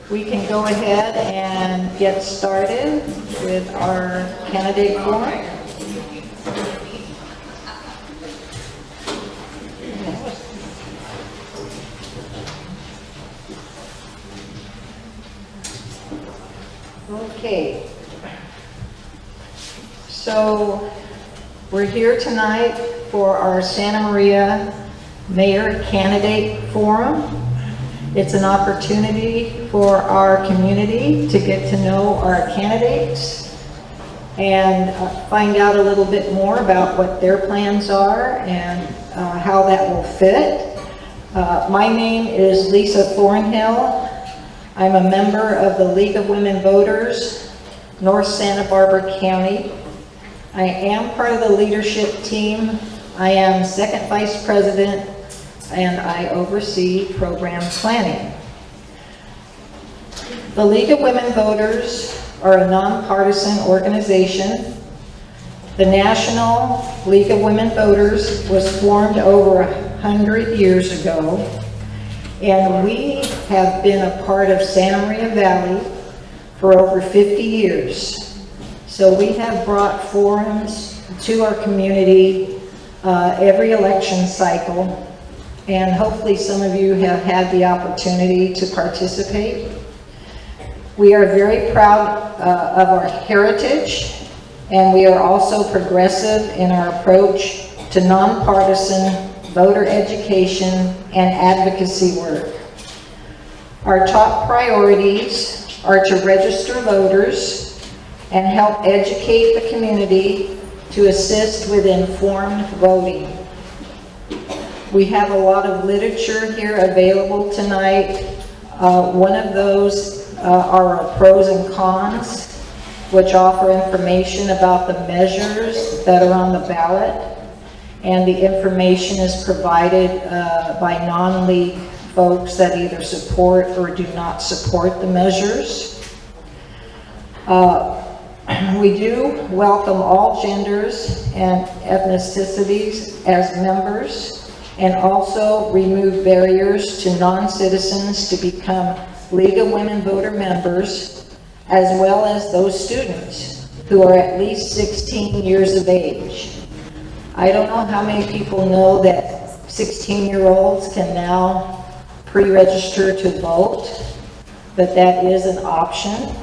We can go ahead and get started with our candidate forum. Okay, so we're here tonight for our Santa Maria Mayor Candidate Forum. It's an opportunity for our community to get to know our candidates and find out a little bit more about what their plans are and how that will fit. My name is Lisa Thornhill. I'm a member of the League of Women Voters, North Santa Barbara County. I am part of the leadership team. I am second vice president and I oversee program planning. The League of Women Voters are a nonpartisan organization. The National League of Women Voters was formed over 100 years ago, and we have been a part of Santa Maria Valley for over 50 years. So we have brought forums to our community every election cycle, and hopefully some of you have had the opportunity to participate. We are very proud of our heritage, and we are also progressive in our approach to nonpartisan voter education and advocacy work. Our top priorities are to register voters and help educate the community to assist with informed voting. We have a lot of literature here available tonight. One of those are our pros and cons, which offer information about the measures that are on the ballot, and the information is provided by non-league folks that either support or do not support the measures. We do welcome all genders and ethnicities as members, and also remove barriers to non-citizens to become League of Women Voter members, as well as those students who are at least 16 years of age. I don't know how many people know that 16-year-olds can now pre-register to vote, but that is an option.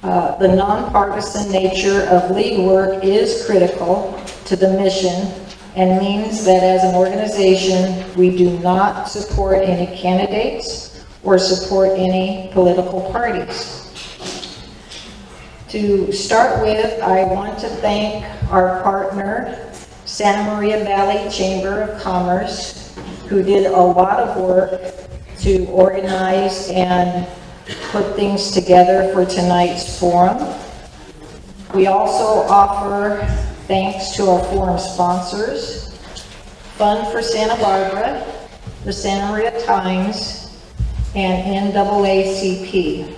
The nonpartisan nature of league work is critical to the mission and means that as an organization, we do not support any candidates or support any political parties. To start with, I want to thank our partner, Santa Maria Valley Chamber of Commerce, who did a lot of work to organize and put things together for tonight's forum. We also offer thanks to our forum sponsors, Fund for Santa Barbara, the Santa Maria Times, and NAACP.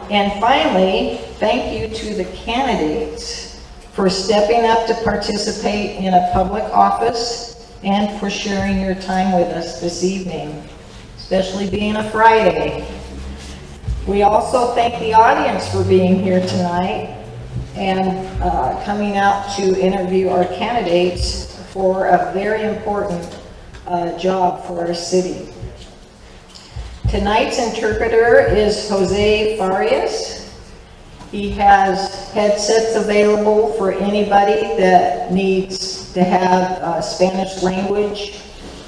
And finally, thank you to the candidates for stepping up to participate in a public office and for sharing your time with us this evening, especially being a Friday. We also thank the audience for being here tonight and coming out to interview our candidates for a very important job for our city. Tonight's interpreter is Jose Farias. He has headsets available for anybody that needs to have Spanish language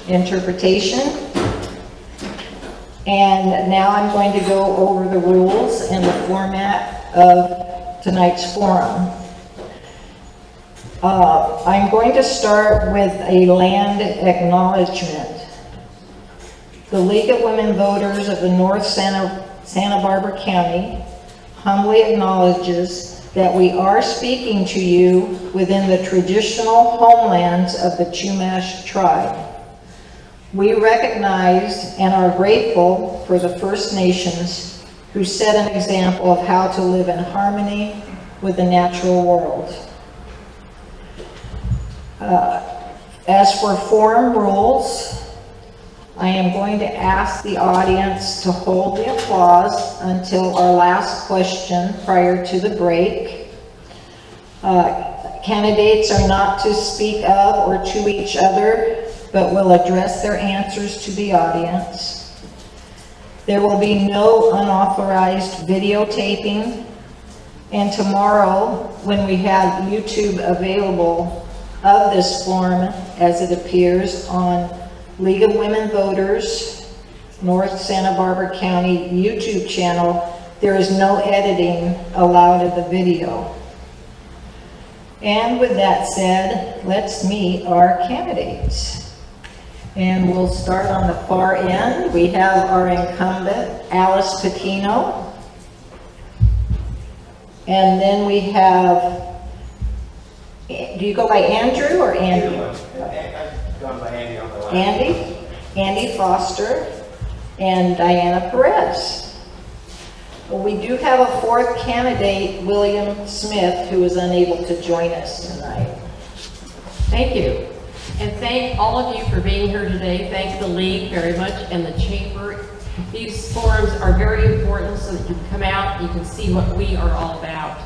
interpretation. And now I'm going to go over the rules and the format of tonight's forum. I'm going to start with a land acknowledgement. The League of Women Voters of the North Santa Barbara County humbly acknowledges that we are speaking to you within the traditional homelands of the Chumash tribe. We recognize and are grateful for the First Nations who set an example of how to live in harmony with the natural world. As for forum rules, I am going to ask the audience to hold the applause until our last question prior to the break. Candidates are not to speak of or to each other, but will address their answers to the audience. There will be no unauthorized videotaping, and tomorrow, when we have YouTube available of this form as it appears on League of Women Voters, North Santa Barbara County YouTube channel, there is no editing allowed of the video. And with that said, let's meet our candidates. And we'll start on the far end. We have our incumbent, Alice Patino. And then we have, do you go by Andrew or Andy? I've gone by Andy on the line. Andy Foster, and Diana Perez. We do have a fourth candidate, William Smith, who is unable to join us tonight. Thank you. And thank all of you for being here today. Thank the League very much and the Chamber. These forums are very important so that you can come out, you can see what we are all about.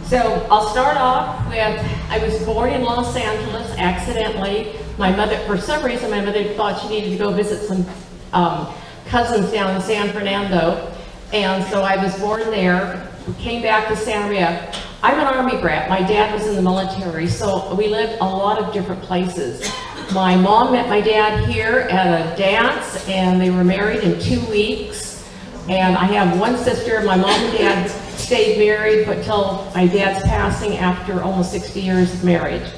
So I'll start off with, I was born in Los Angeles accidentally. My mother, for some reason, my mother thought she needed to go visit some cousins down in San Fernando. And so I was born there, came back to Santa Maria. I'm an Army brat. My dad was in the military, so we lived a lot of different places. My mom met my dad here at a dance, and they were married in 2 weeks. And I have one sister. My mom and dad stayed married until my dad's passing after almost 60 years of marriage.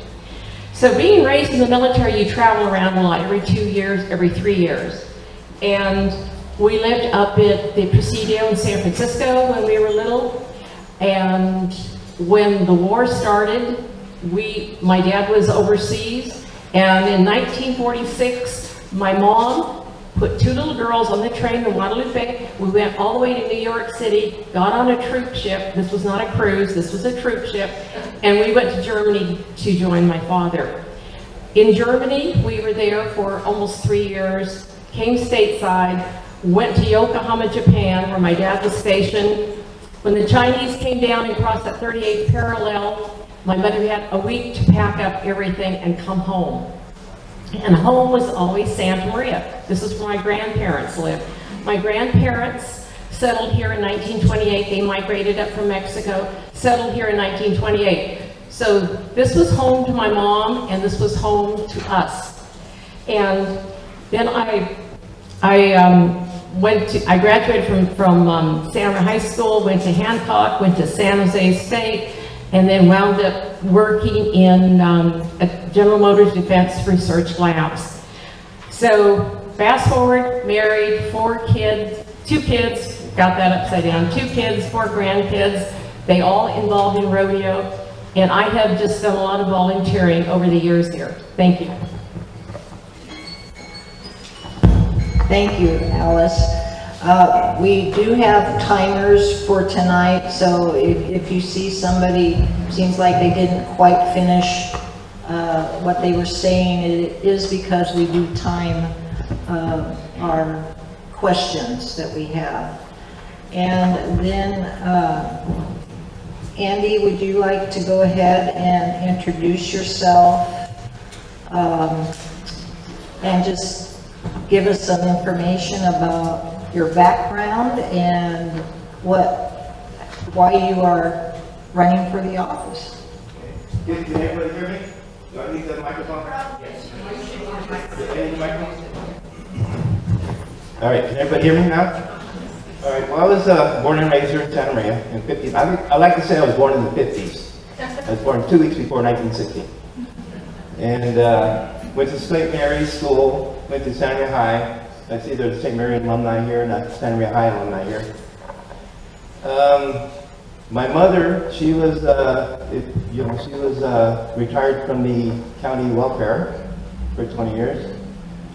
So being raised in the military, you travel around a lot, every 2 years, every 3 years. And we lived up at the Presidio in San Francisco when we were little. And when the war started, my dad was overseas. And in 1946, my mom put 2 little girls on the train to Guadalupe. We went all the way to New York City, got on a troop ship. This was not a cruise, this was a troop ship. And we went to Germany to join my father. In Germany, we were there for almost 3 years, came stateside, went to Yokohama, Japan, where my dad was stationed. When the Chinese came down and crossed that 38th parallel, my mother had a week to pack up everything and come home. And home was always Santa Maria. This is where my grandparents lived. My grandparents settled here in 1928. They migrated up from Mexico, settled here in 1928. So this was home to my mom, and this was home to us. And then I graduated from Santa Maria High School, went to Hancock, went to San Jose State, and then wound up working in at General Motors Defense Research Labs. So fast forward, married, 4 kids, 2 kids, got that upside down, 2 kids, 4 grandkids, they all involved in rodeo, and I have just done a lot of volunteering over the years here. Thank you. Thank you, Alice. We do have timers for tonight, so if you see somebody seems like they didn't quite finish what they were saying, it is because we do time our questions that we have. And then, Andy, would you like to go ahead and introduce yourself and just give us some information about your background and why you are running for the office? Okay. Can everybody hear me? Do I need the microphone? Yes. Any microphone? All right, can everybody hear me now? All right, well, I was born and raised here in Santa Maria in 50s. I like to say I was born in the 50s. I was born 2 weeks before 1960. And went to St. Mary's School, went to Santa Maria High. That's either the St. Mary alumni here, not Santa Maria High alumni here. My mother, she was, retired from the county welfare for 20 years.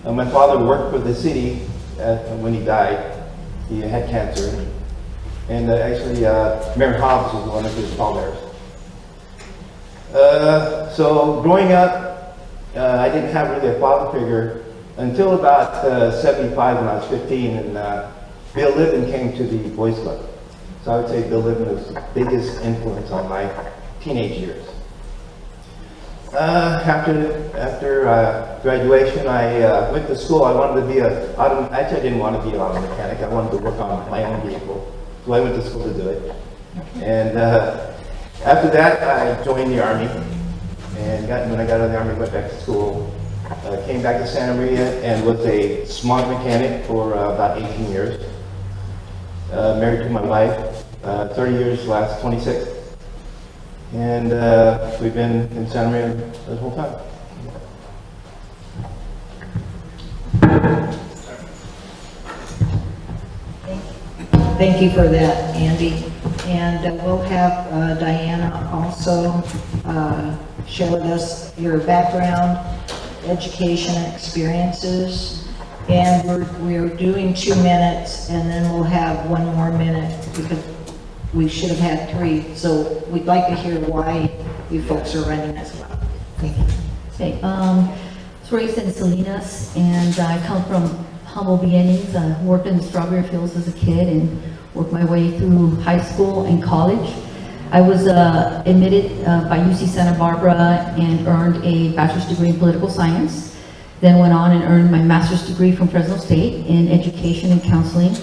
My father worked for the city when he died. He had cancer. And actually, Mayor Hobbs was one of his pallbearers. So growing up I didn't have really a father figure until about 75 when I was 15, and Bill Livin came to the Boys Club. So I would say Bill Livin was the biggest influence on my teenage years. After graduation, I went to school. I wanted to be actually I didn't want to be an auto mechanic. I wanted to work on my own vehicle. So I went to school to do it. And after that, I joined the Army. And when I got out of the Army, went back to school. Came back to Santa Maria and was a smog mechanic for about 18 years. Married to my wife, 30 years, last 26. And we've been in Santa Maria this whole time. Thank you for that, Andy. And we'll have Diana also share with us your background, education, and experiences. And we're doing 2 minutes, and then we'll have 1 more minute because we should have had 3. So we'd like to hear why you folks are running as well. Thank you. Okay, I was raised in Salinas, and I come from humble beginnings. I worked in the strawberry fields as a kid and worked my way through high school and college. I was admitted by UC Santa Barbara and earned a bachelor's degree in political science. Then went on and earned my master's degree from Fresno State in education and counseling.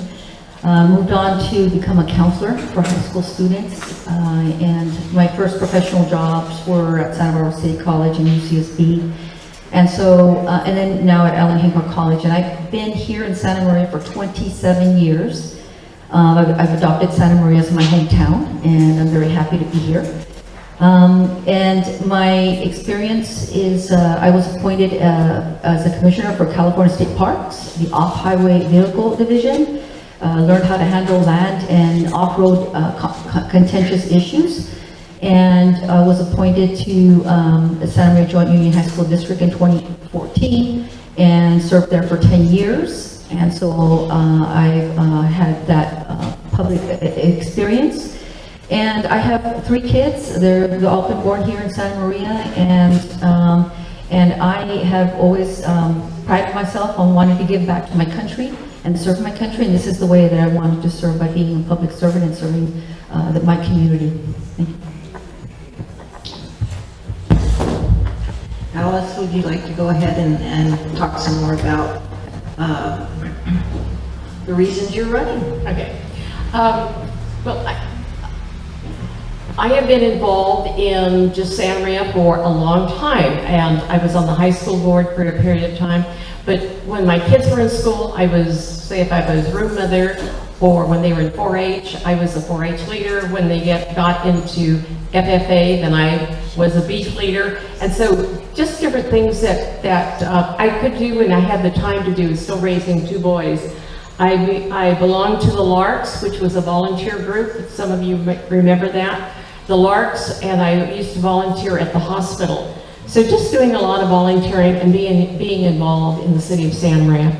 Moved on to become a counselor for high school students, and my first professional jobs were at Santa Barbara State College and UCSB. And so, and then now at Ellen Hinkle College. And I've been here in Santa Maria for 27 years. I've adopted Santa Maria as my hometown, and I'm very happy to be here. And my experience is, I was appointed as a commissioner for California State Parks, the Off-Highway Vehicle Division. Learned how to handle land and off-road contentious issues, and was appointed to the Santa Maria Joint Union High School District in 2014 and served there for 10 years. And so I've had that public experience. And I have 3 kids. They've all been born here in Santa Maria, and I have always prided myself on wanting to give back to my country and serve my country, and this is the way that I wanted to serve, by being a public servant and serving my community. Thank you. Alice, would you like to go ahead and talk some more about the reasons you're running? Okay. Well, I have been involved in just Santa Maria for a long time, and I was on the high school board for a period of time. But when my kids were in school, I was, say if I was room mother, or when they were in 4-H, I was a 4-H leader. When they got into FFA, then I was a beef leader. And so just different things that I could do and I had the time to do, still raising 2 boys. I belonged to the Larks, which was a volunteer group. Some of you might remember that. The Larks, and I used to volunteer at the hospital. So just doing a lot of volunteering and being involved in the city of Santa Maria.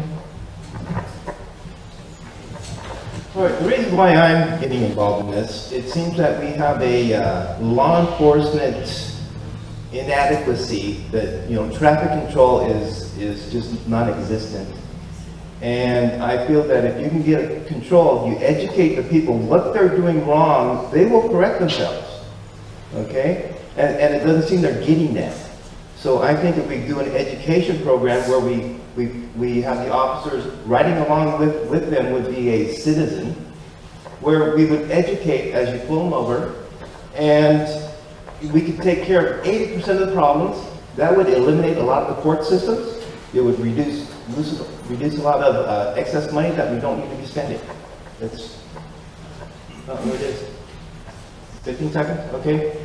All right, the reason why I'm getting involved in this, it seems that we have a law enforcement inadequacy that, traffic control is just non-existent. And I feel that if you can get control, you educate the people what they're doing wrong, they will correct themselves, okay? And it doesn't seem they're getting that. So I think if we do an education program where we have the officers riding along with them would be a citizen, where we would educate as you pull them over, and we could take care of 80% of the problems. That would eliminate a lot of the court systems. It would reduce a lot of excess money that we don't need to be spending. That's not what it is. 15 seconds, okay?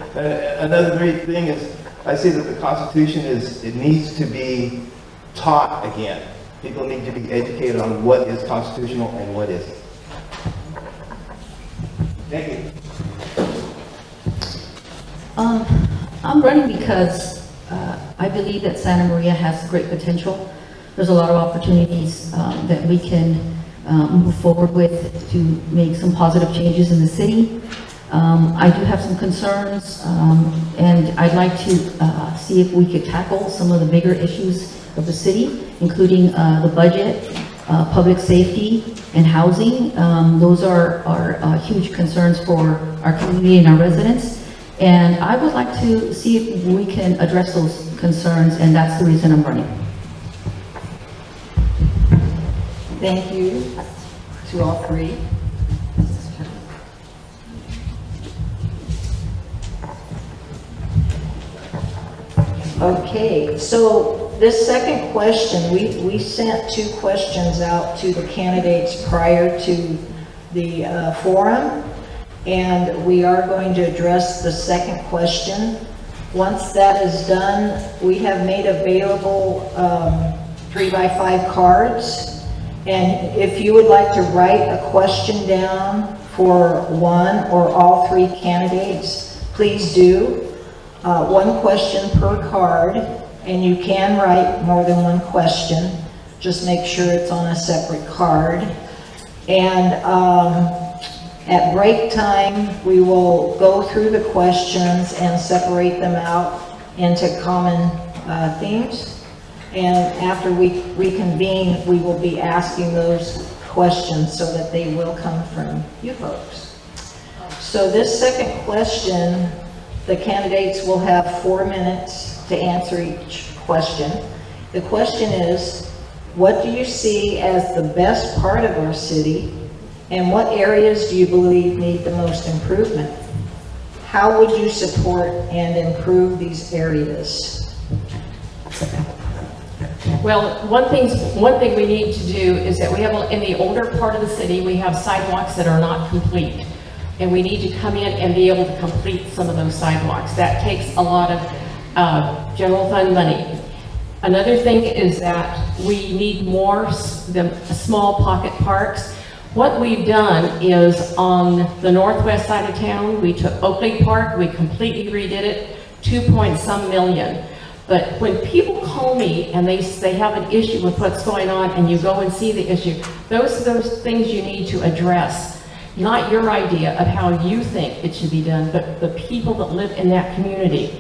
Another great thing is, I say that the Constitution it needs to be taught again. People need to be educated on what is constitutional and what isn't. Thank you. I'm running because I believe that Santa Maria has great potential. There's a lot of opportunities that we can move forward with to make some positive changes in the city. I do have some concerns, and I'd like to see if we could tackle some of the bigger issues of the city, including the budget, public safety, and housing. Those are huge concerns for our community and our residents. And I would like to see if we can address those concerns, and that's the reason I'm running. Thank you to all three. Okay, so this second question, we sent 2 questions out to the candidates prior to the forum, and we are going to address the second question. Once that is done, we have made available 3x5 cards, and if you would like to write a question down for one or all 3 candidates, please do. 1 question per card, and you can write more than 1 question. Just make sure it's on a separate card. And at break time, we will go through the questions and separate them out into common themes. And after we reconvene, we will be asking those questions so that they will come from you folks. So this second question, the candidates will have 4 minutes to answer each question. The question is, what do you see as the best part of our city, and what areas do you believe need the most improvement? How would you support and improve these areas? Well, one thing we need to do is that we have, in the older part of the city, we have sidewalks that are not complete. And we need to come in and be able to complete some of those sidewalks. That takes a lot of general fund money. Another thing is that we need more small pocket parks. What we've done is on the northwest side of town, we took Oakley Park, we completely redid it, 2-point-some million. But when people call me and they have an issue with what's going on and you go and see the issue, those are those things you need to address. Not your idea of how you think it should be done, but the people that live in that community.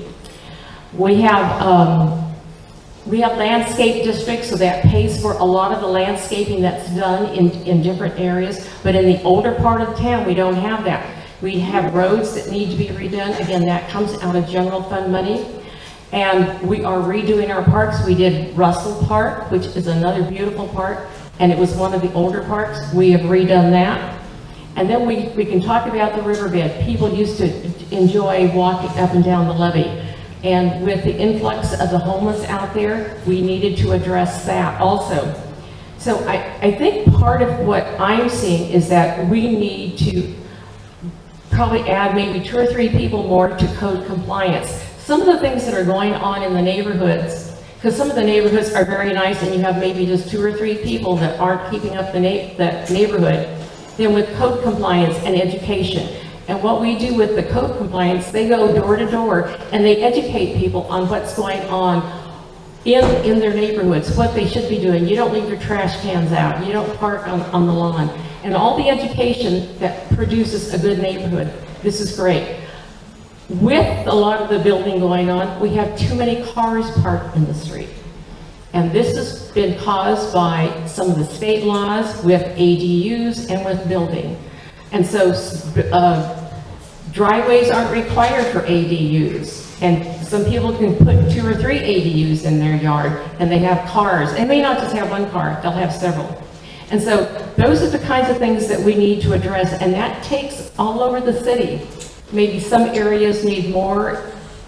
We have landscape districts, so that pays for a lot of the landscaping that's done in different areas. But in the older part of the town, we don't have that. We have roads that need to be redone. Again, that comes out of general fund money. And we are redoing our parks. We did Russell Park, which is another beautiful park, and it was one of the older parks. We have redone that. And then we can talk about the riverbed. People used to enjoy walking up and down the levee. And with the influx of the homeless out there, we needed to address that also. So I think part of what I'm seeing is that we need to probably add maybe 2 or 3 people more to code compliance. Some of the things that are going on in the neighborhoods, because some of the neighborhoods are very nice and you have maybe just 2 or 3 people that aren't keeping up the neighborhood, then with code compliance and education. And what we do with the code compliance, they go door to door and they educate people on what's going on in their neighborhoods, what they should be doing. You don't leave your trash cans out. You don't park on the lawn. And all the education that produces a good neighborhood. This is great. With a lot of the building going on, we have too many cars parked in the street. And this has been caused by some of the state laws with ADUs and with building. And so driveways aren't required for ADUs. And some people can put 2 or 3 ADUs in their yard and they have cars. They may not just have 1 car, they'll have several. And so those are the kinds of things that we need to address, and that takes all over the city. Maybe some areas need more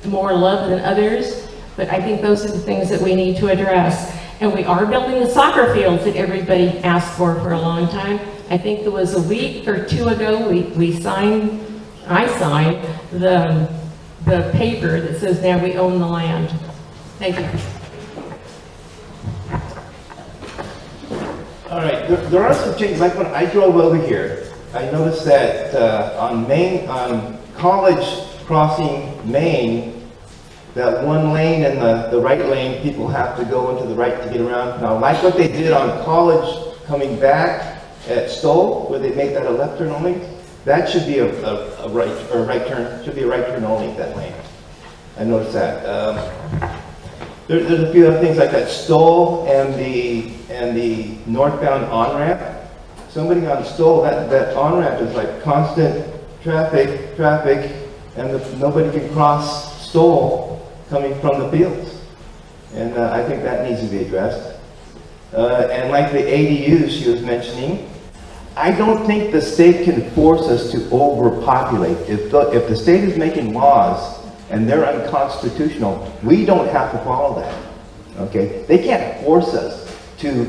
love than others, but I think those are the things that we need to address. And we are building the soccer fields that everybody asked for a long time. I think it was a week or 2 ago, I signed the paper that says now we own the land. Thank you. All right, there are some changes. Like when I drove over here, I noticed that on College crossing Main, that 1 lane and the right lane, people have to go into the right to get around. Now, like what they did on College coming back at Stoll, where they made that a left turn only, that should be a right turn, should be a right turn only, that lane. I noticed that. There's a few other things like that Stoll and the northbound on-ramp. Somebody on Stoll, that on-ramp is like constant traffic, and nobody can cross Stoll coming from the fields. And I think that needs to be addressed. And like the ADUs she was mentioning, I don't think the state can force us to overpopulate. If the state is making laws and they're unconstitutional, we don't have to follow that, okay? They can't force us to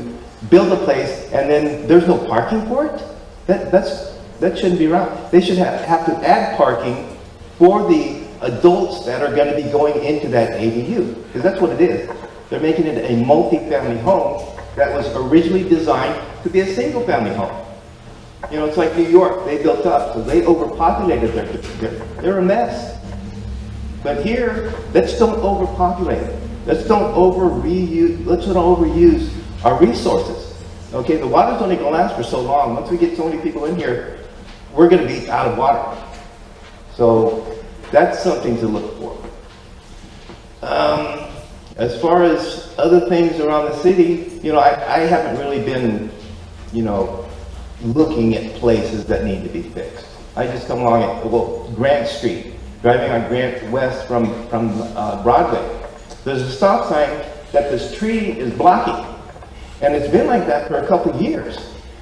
build a place and then there's no parking for it. That shouldn't be right. They should have to add parking for the adults that are going to be going into that ADU, because that's what it is. They're making it a multi-family home that was originally designed to be a single-family home. You know, it's like New York. They built up, so they overpopulated they're a mess. But here, let's don't overpopulate. Let's don't overuse our resources. Okay, the water's only going to last for so long. Once we get so many people in here, we're going to be out of water. So that's something to look for. As far as other things around the city, you know, I haven't really been, you know, looking at places that need to be fixed. I just come along at, Grant Street, driving on Grant West from Broadway. There's a stop sign that this tree is blocking. And it's been like that for a couple of years.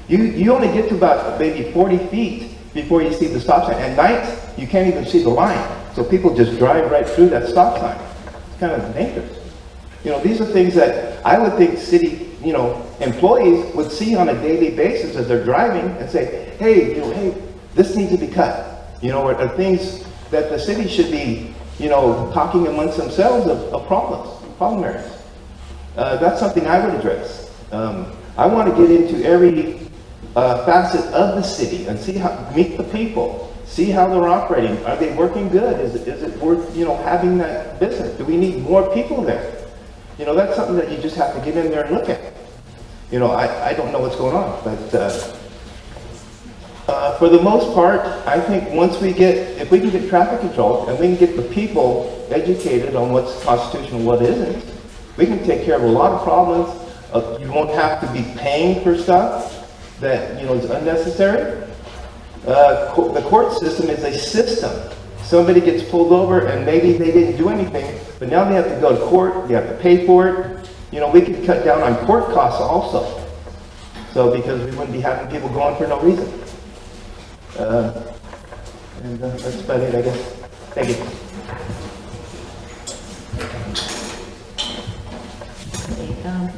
You only get to about maybe 40 feet before you see the stop sign. At night, you can't even see the line. So people just drive right through that stop sign. It's kind of dangerous. You know, these are things that I would think city, you know, employees would see on a daily basis as they're driving and say, hey, you know, hey, this needs to be cut. You know, are things that the city should be, you know, talking amongst themselves of problem areas. That's something I would address. I want to get into every facet of the city and meet the people, see how they're operating. Are they working good? Is it worth, you know, having that business? Do we need more people there? You know, that's something that you just have to get in there and look at. You know, I don't know what's going on, but for the most part, I think if we can get traffic control and we can get the people educated on what's constitutional and what isn't, we can take care of a lot of problems. You won't have to be paying for stuff that, you know, is unnecessary. The court system is a system. Somebody gets pulled over and maybe they didn't do anything, but now they have to go to court, they have to pay for it. You know, we could cut down on court costs also. So, because we wouldn't be having people going for no reason. That's about it, I guess. Thank you.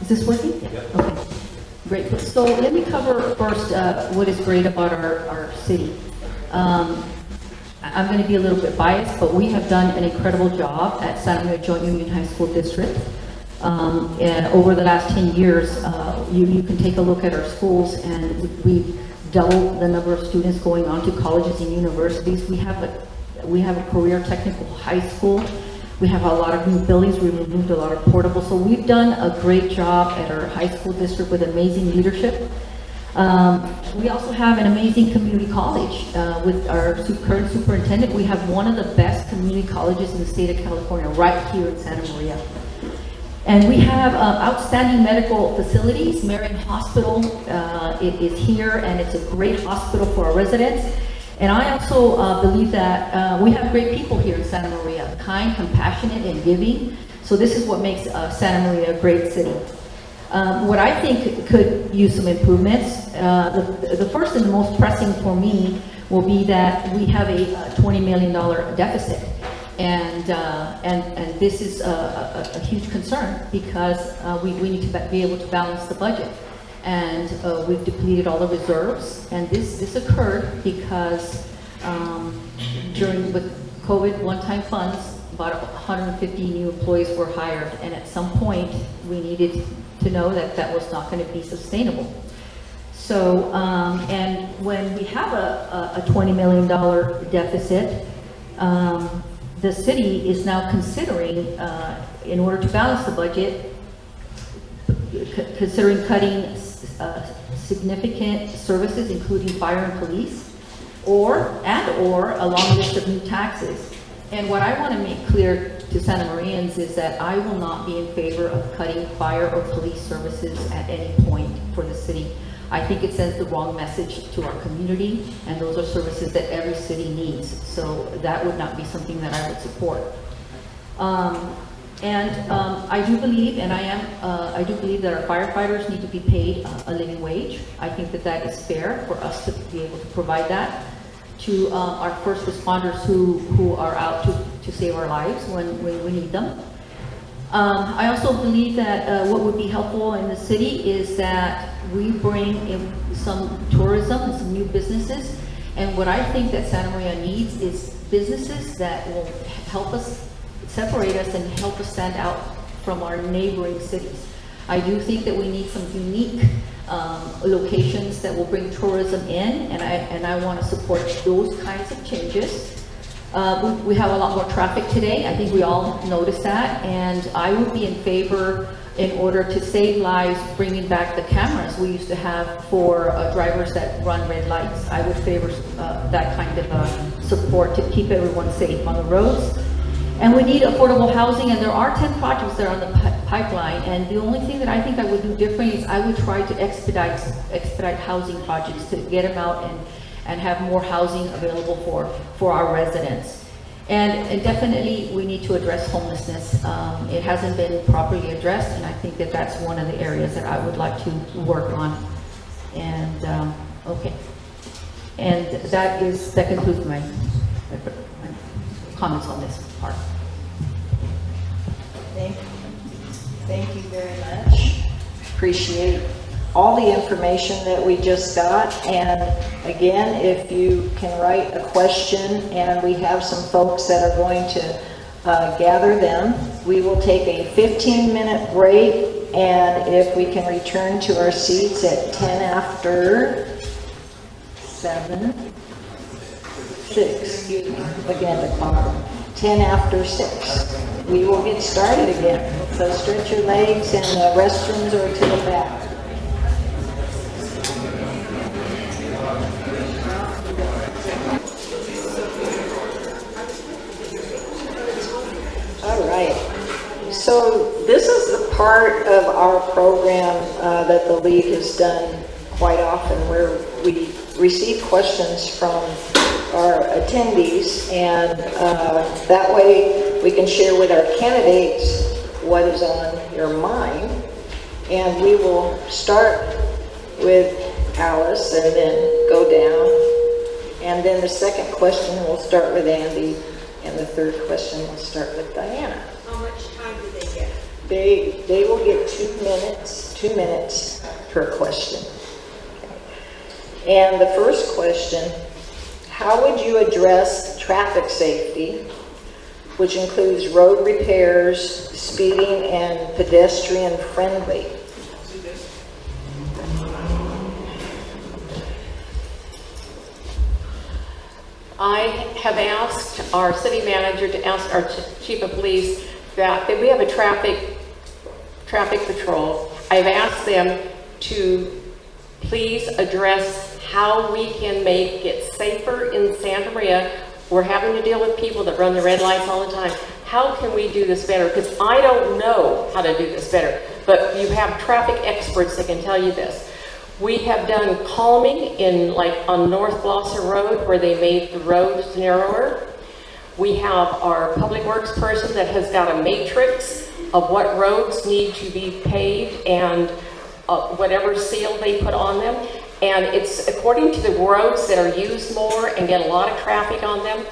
Is this working? Yeah. Okay. Great. So let me cover first what is great about our city. I'm going to be a little bit biased, but we have done an incredible job at Santa Maria Joint Union High School District. And over the last 10 years, you can take a look at our schools, and we've doubled the number of students going on to colleges and universities. We have a career technical high school. We have a lot of new buildings. We removed a lot of portables. So we've done a great job at our high school district with amazing leadership. We also have an amazing community college with our current superintendent. We have one of the best community colleges in the state of California right here in Santa Maria. And we have outstanding medical facilities. Marion Hospital is here, and it's a great hospital for our residents. And I also believe that we have great people here in Santa Maria, kind, compassionate, and giving. So this is what makes Santa Maria a great city. What I think could use some improvements, the first and the most pressing for me will be that we have a $20 million deficit. And this is a huge concern because we need to be able to balance the budget. And we've depleted all the reserves. And this occurred because with COVID one-time funds, about 150 new employees were hired. And at some point, we needed to know that was not going to be sustainable. So, and when we have a $20 million deficit, the city is now considering, in order to balance the budget, considering cutting significant services, including fire and police. or a long list of new taxes. And what I want to make clear to Santa Marians is that I will not be in favor of cutting fire or police services at any point for the city. I think it sends the wrong message to our community, and those are services that every city needs. So that would not be something that I would support. I do believe, I do believe that our firefighters need to be paid a living wage. I think that that is fair for us to be able to provide that to our first responders who are out to save our lives when we need them. I also believe that what would be helpful in the city is that we bring in some tourism and some new businesses. And what I think that Santa Maria needs is businesses that will help us separate us and help us stand out from our neighboring cities. I do think that we need some unique locations that will bring tourism in, and I want to support those kinds of changes. We have a lot more traffic today. I think we all noticed that, and I would be in favor, in order to save lives, bringing back the cameras we used to have for drivers that run red lights. I would favor that kind of support to keep everyone safe on the roads. And we need affordable housing, and there are 10 projects that are on the pipeline, and the only thing that I think I would do differently is I would try to expedite housing projects to get them out and have more housing available for our residents. And definitely we need to address homelessness. It hasn't been properly addressed, and I think that that's one of the areas that I would like to work on. And okay, and that concludes my comments on this part. Thank you very much. Appreciate all the information that we just got. And again, if you can write a question, and we have some folks that are going to gather them, we will take a 15-minute break, and if we can return to our seats at 10 after 7, 6, excuse me, again, the clock, 10 after 6. We will get started again. So stretch your legs, and the restrooms are to the back. All right. So this is the part of our program that the League has done quite often, where we receive questions from our attendees, and that way we can share with our candidates what is on your mind. And we will start with Alice and then go down. And then the second question will start with Andy, and the third question will start with Diana. How much time do they get? They will get 2 minutes per question. And the first question, how would you address traffic safety, which includes road repairs, speeding, and pedestrian friendly? I have asked our city manager to ask our chief of police that we have a traffic patrol. I've asked them to please address how we can make it safer in Santa Maria. We're having to deal with people that run the red lights all the time. How can we do this better? Because I don't know how to do this better, but you have traffic experts that can tell you this. We have done calming on North Blossom Road, where they made the roads narrower. We have our public works person that has got a matrix of what roads need to be paved and whatever seal they put on them. And it's according to the roads that are used more and get a lot of traffic on them.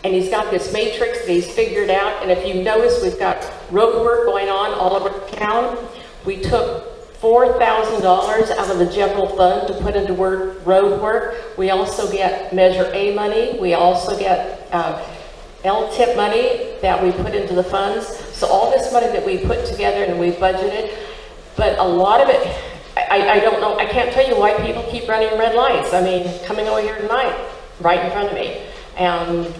And he's got this matrix that he's figured out. And if you notice, we've got road work going on all over town. We took $4,000 out of the general fund to put into road work. We also get Measure A money. We also get LTIP money that we put into the funds. So all this money that we put together and we budgeted, but a lot of it, I don't know, I can't tell you why people keep running red lights. I mean, coming over here tonight, right in front of me. And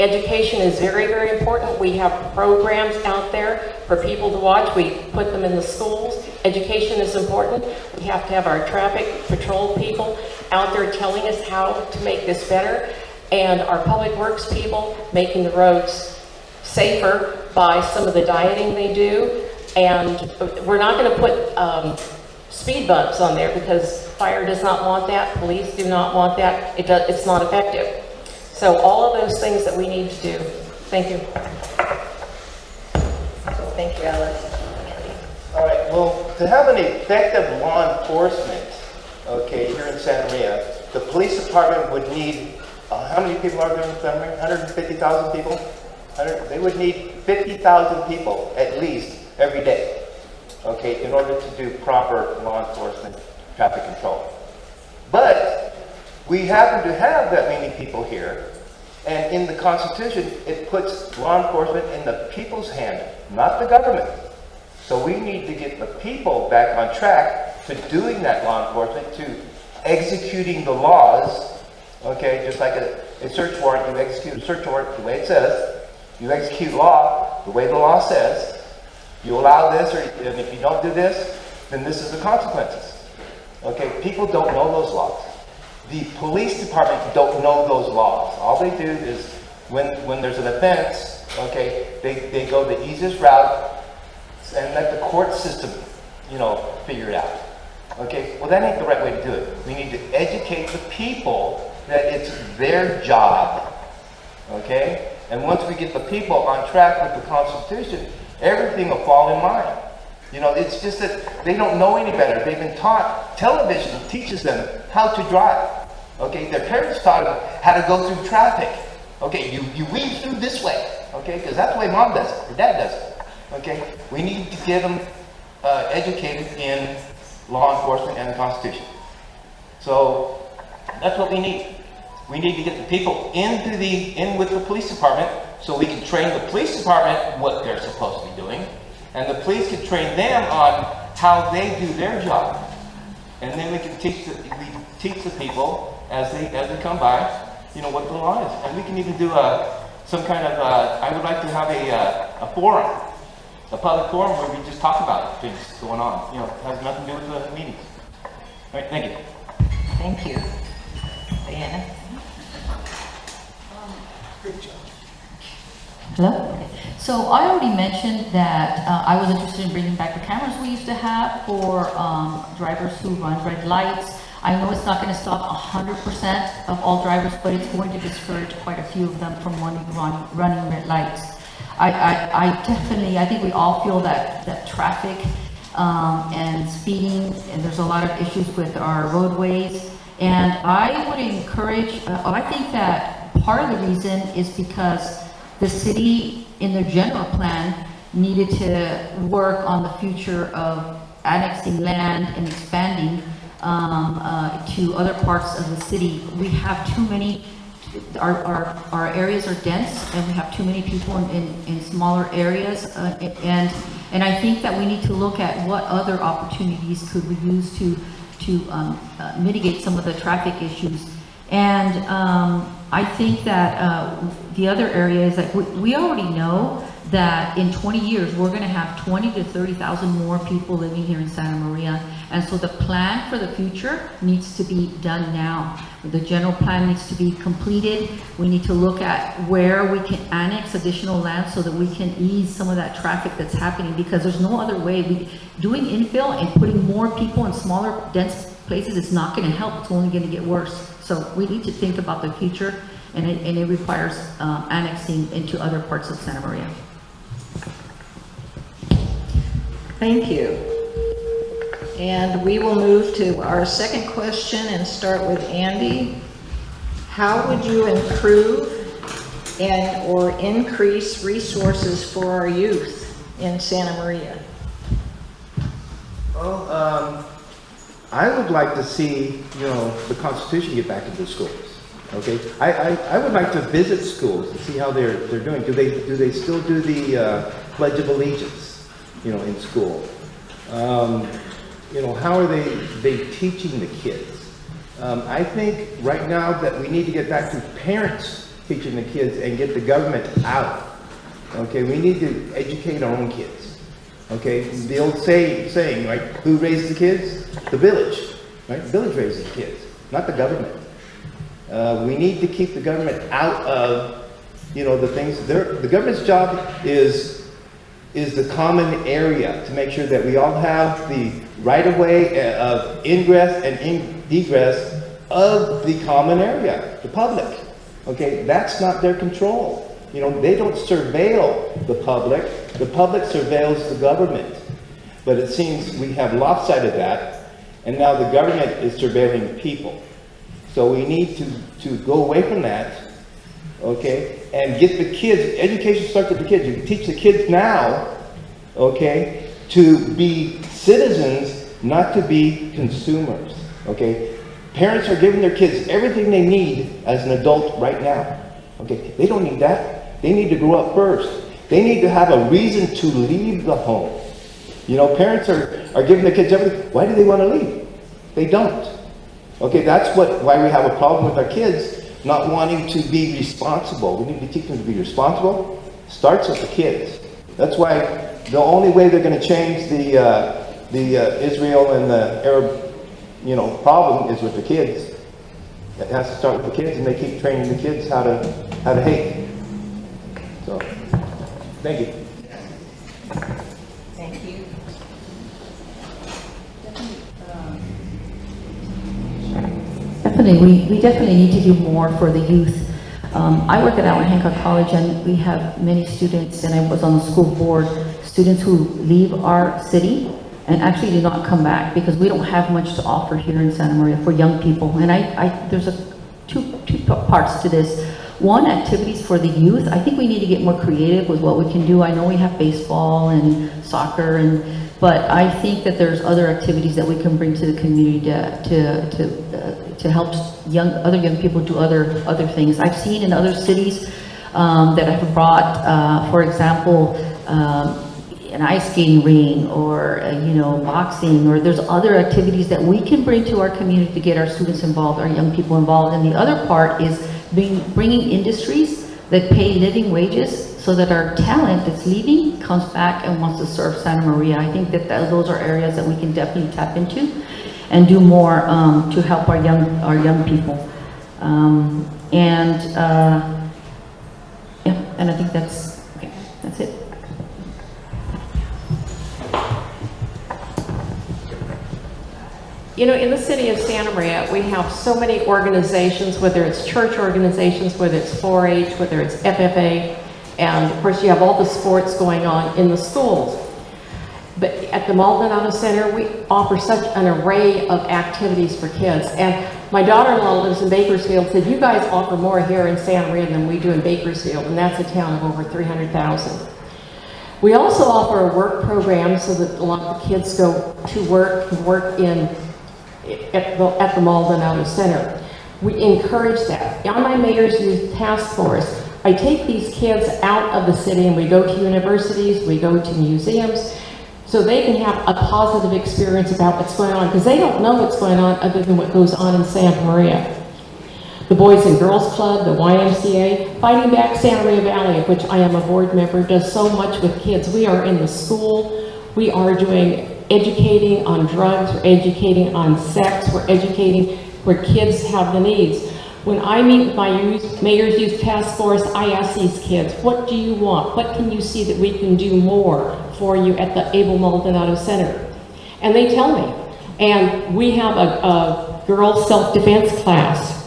education is very, very important. We have programs out there for people to watch. We put them in the schools. Education is important. We have to have our traffic patrol people out there telling us how to make this better, and our public works people making the roads safer by some of the dieting they do. And we're not going to put speed bumps on there because fire does not want that, police do not want that. It's not effective. So all of those things that we need to do. Thank you. Thank you, Alice. All right, well, to have an effective law enforcement, okay, here in Santa Maria, the police department would need, how many people are there in Santa Maria? 150,000 people? They would need 50,000 people at least every day, okay, in order to do proper law enforcement traffic control. But we happen to have that many people here, and in the Constitution, it puts law enforcement in the people's hand, not the government. So we need to get the people back on track to doing that law enforcement, to executing the laws, okay, just like a search warrant, you execute a search warrant the way it says, you execute law the way the law says, you allow this, and if you don't do this, then this is the consequences. Okay, people don't know those laws. The police department don't know those laws. All they do is, when there's an offense, okay, they go the easiest route and let the court system, figure it out. Okay, well that ain't the right way to do it. We need to educate the people that it's their job. Okay, and once we get the people on track with the Constitution, everything will fall in line. It's just that they don't know any better. They've been taught, television teaches them how to drive. Okay, their parents taught them how to go through traffic. Okay, you weave through this way. Okay, because that's the way mom does it, or dad does it. Okay, we need to get them educated in law enforcement and the Constitution. So that's what we need. We need to get the people in with the police department so we can train the police department what they're supposed to be doing, and the police can train them on how they do their job. And then we can teach the people as they come by, what the law is. And we can even do some kind of I would like to have a forum, a public forum where we just talk about things going on. It has nothing to do with the meetings. All right, thank you. Thank you. Diana? Hello? Okay. So I already mentioned that I was interested in bringing back the cameras we used to have for drivers who run red lights. I know it's not going to stop 100% of all drivers, but it's going to discourage quite a few of them from running red lights. I think we all feel that traffic and speeding, and there's a lot of issues with our roadways. And I would encourage, I think that part of the reason is because the city, in their general plan, needed to work on the future of annexing land and expanding to other parts of the city. We have too many, our areas are dense, and we have too many people in smaller areas, and I think that we need to look at what other opportunities could we use to mitigate some of the traffic issues. And I think that the other area is that we already know that in 20 years, we're going to have 20 to 30,000 more people living here in Santa Maria. And so the plan for the future needs to be done now. The general plan needs to be completed. We need to look at where we can annex additional land so that we can ease some of that traffic that's happening, because there's no other way. Doing infill and putting more people in smaller, dense places is not going to help. It's only going to get worse. So we need to think about the future, and it requires annexing into other parts of Santa Maria. Thank you. And we will move to our second question and start with Andy. How would you improve or increase resources for our youth in Santa Maria? Well, I would like to see, the Constitution get back into schools. Okay, I would like to visit schools and see how they're doing. Do they still do the Pledge of Allegiance, in school? How are they teaching the kids? I think right now that we need to get back to parents teaching the kids and get the government out. Okay, we need to educate our own kids. Okay, the old saying, right? Who raised the kids? The village, right? The village raises the kids, not the government. We need to keep the government out of, you know, the things. The government's job is the common area, to make sure that we all have the right of way of ingress and egress of the common area, the public. Okay, that's not their control. You know, they don't surveil the public surveils the government. But it seems we have lopsided that, and now the government is surveilling people. So we need to go away from that, okay, and get the kids. Education starts with the kids. You can teach the kids now, okay, to be citizens, not to be consumers, okay. Parents are giving their kids everything they need as an adult right now, okay. They don't need that. They need to grow up first. They need to have a reason to leave the home. You know, parents are giving their kids everything. Why do they want to leave? They don't. Okay, that's why we have a problem with our kids not wanting to be responsible. We need to teach them to be responsible. Starts with the kids. That's why the only way they're going to change the Israel and the Arab, you know, problem is with the kids. It has to start with the kids, and they keep training the kids how to hate. So, thank you. Thank you. Definitely, we definitely need to do more for the youth. I work at Allen Hancock College, and we have many students, and I was on the school board, students who leave our city and actually do not come back because we don't have much to offer here in Santa Maria for young people. And there's two parts to this. One, activities for the youth. I think we need to get more creative with what we can do. I know we have baseball and soccer, but I think that there's other activities that we can bring to the community to help other young people do other things. I've seen in other cities that have brought, for example, an ice skating ring, or boxing, or there's other activities that we can bring to our community to get our students involved, our young people involved. And the other part is bringing industries that pay living wages so that our talent that's leaving comes back and wants to serve Santa Maria. I think that those are areas that we can definitely tap into and do more to help our young people. And I think that's it. You know, in the city of Santa Maria, we have so many organizations, whether it's church organizations, whether it's 4-H, whether it's FFA, and of course you have all the sports going on in the schools. But at the Maldonado Center, we offer such an array of activities for kids. And my daughter-in-law lives in Bakersfield, said, you guys offer more here in Santa Maria than we do in Bakersfield, and that's a town of over 300,000. We also offer a work program so that a lot of the kids go to work at the Maldonado Center. We encourage that. On my Mayor's Youth Task Force, I take these kids out of the city and we go to universities, we go to museums, so they can have a positive experience about what's going on, because they don't know what's going on other than what goes on in Santa Maria. The Boys and Girls Club, the YMCA, Fighting Back Santa Maria Valley, of which I am a board member, does so much with kids. We are in the school, we are doing educating on drugs, we're educating on sex, we're educating where kids have the needs. When I meet with my Mayor's Youth Task Force, I ask these kids, what do you want? What can you see that we can do more for you at the Abel Maldonado Center? And they tell me. And we have a girls' self-defense class.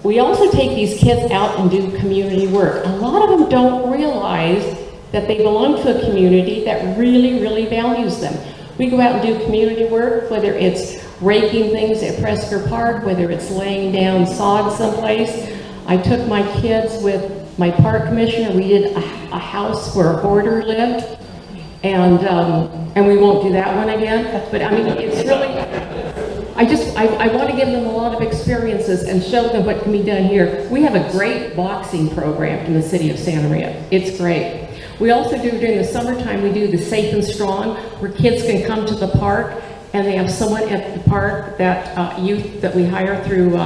We also take these kids out and do community work. A lot of them don't realize that they belong to a community that really, really values them. We go out and do community work, whether it's raking things at Prescott Park, whether it's laying down sod someplace. I took my kids with my park commissioner. We did a house where a hoarder lived, and we won't do that one again. But I mean, it's really, I want to give them a lot of experiences and show them what can be done here. We have a great boxing program in the city of Santa Maria. It's great. We also do, during the summertime, we do the Safe and Strong, where kids can come to the park and they have someone at the park, that youth that we hire through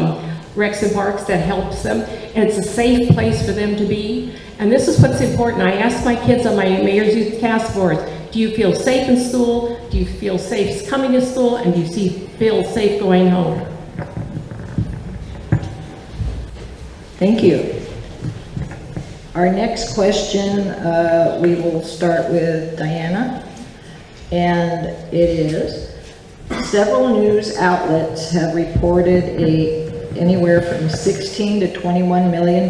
Rex and Parks, that helps them. And it's a safe place for them to be. And this is what's important. I ask my kids on my Mayor's Youth Task Force, do you feel safe in school? Do you feel safe coming to school? And do you feel safe going home? Thank you. Our next question, we will start with Diana. And it is, several news outlets have reported anywhere from $16 to $21 million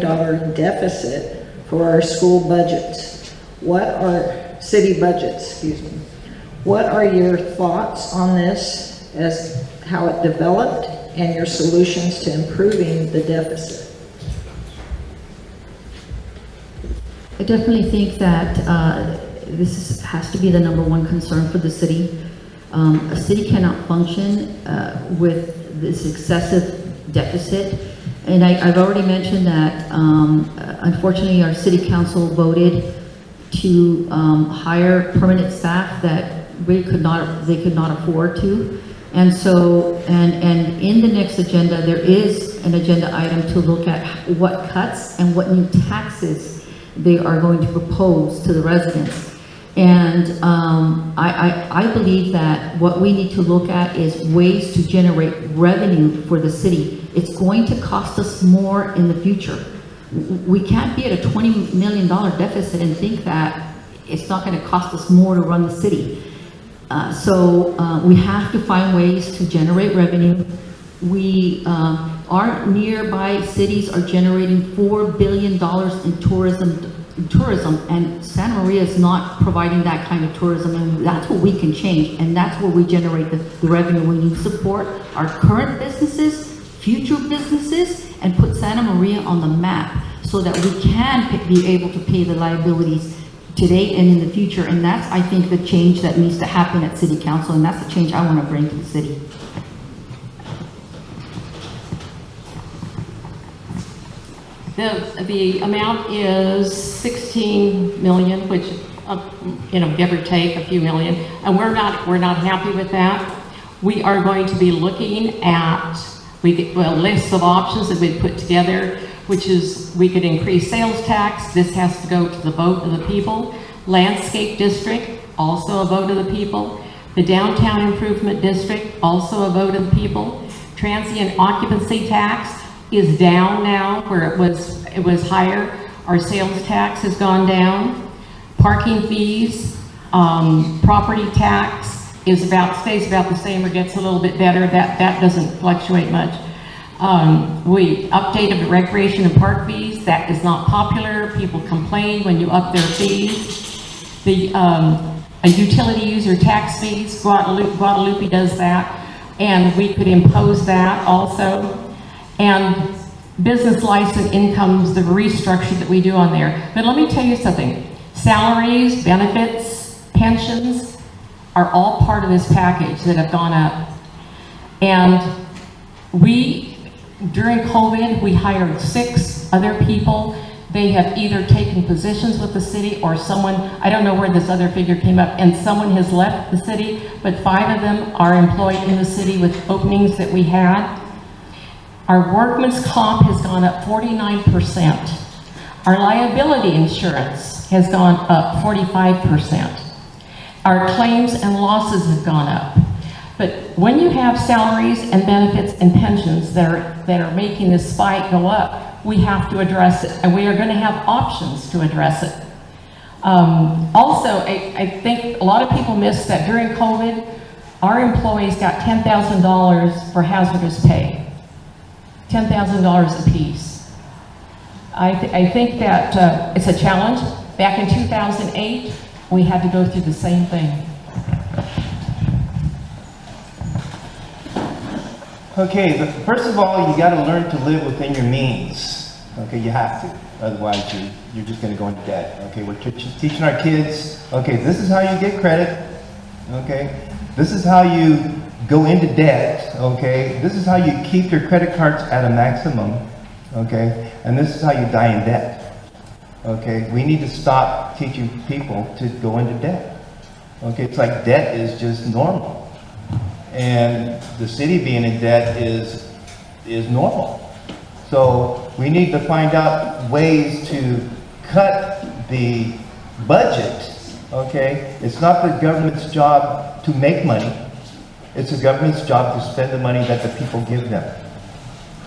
deficit for our school budgets. City budgets, excuse me. What are your thoughts on this, as how it developed, and your solutions to improving the deficit? I definitely think that has to be the #1 concern for the city. A city cannot function with this excessive deficit. And I've already mentioned that unfortunately our city council voted to hire permanent staff that they could not afford to. And so, and in the next agenda, there is an agenda item to look at what cuts and what new taxes they are going to propose to the residents. And I believe that what we need to look at is ways to generate revenue for the city. It's going to cost us more in the future. We can't be at a $20 million deficit and think that it's not going to cost us more to run the city. So we have to find ways to generate revenue. Our nearby cities are generating $4 billion in tourism, and Santa Maria is not providing that kind of tourism, and that's what we can change, and that's where we generate the revenue. We need to support our current businesses, future businesses, and put Santa Maria on the map so that we can be able to pay the liabilities today and in the future. And that's, I think, the change that needs to happen at City Council, and that's the change I want to bring to the city. The amount is 16 million, which, give or take a few million, and we're not happy with that. We are going to be looking at lists of options that we've put together, which is we could increase sales tax. This has to go to the vote of the people. Landscape district, also a vote of the people. The downtown improvement district, also a vote of the people. Transient occupancy tax is down now where it was higher. Our sales tax has gone down. Parking fees, property tax stays about the same or gets a little bit better. That doesn't fluctuate much. We updated the recreation and park fees. That is not popular. People complain when you up their fees. The utility user tax fees, Guadalupe does that, and we could impose that also. And business license incomes, the restructure that we do on there. But let me tell you something. Salaries, benefits, pensions are all part of this package that have gone up. And during COVID, we hired 6 other people. They have either taken positions with the city or someone, I don't know where this other figure came up, and someone has left the city, but 5 of them are employed in the city with openings that we had. Our workman's comp has gone up 49%. Our liability insurance has gone up 45%. Our claims and losses have gone up. But when you have salaries and benefits and pensions that are making this spike go up, we have to address it, and we are going to have options to address it. Also, I think a lot of people missed that during COVID, our employees got $10,000 for hazardous pay. $10,000 apiece. I think that it's a challenge. Back in 2008, we had to go through the same thing. Okay, first of all, you got to learn to live within your means. Okay, you have to. Otherwise, you're just going to go into debt. Okay, we're teaching our kids, okay, this is how you get credit. Okay, this is how you go into debt, okay? This is how you keep your credit cards at a maximum, okay? And this is how you die in debt, okay? We need to stop teaching people to go into debt, okay? It's like debt is just normal. And the city being in debt is normal. So we need to find out ways to cut the budget, okay, it's not the government's job to make money. It's the government's job to spend the money that the people give them.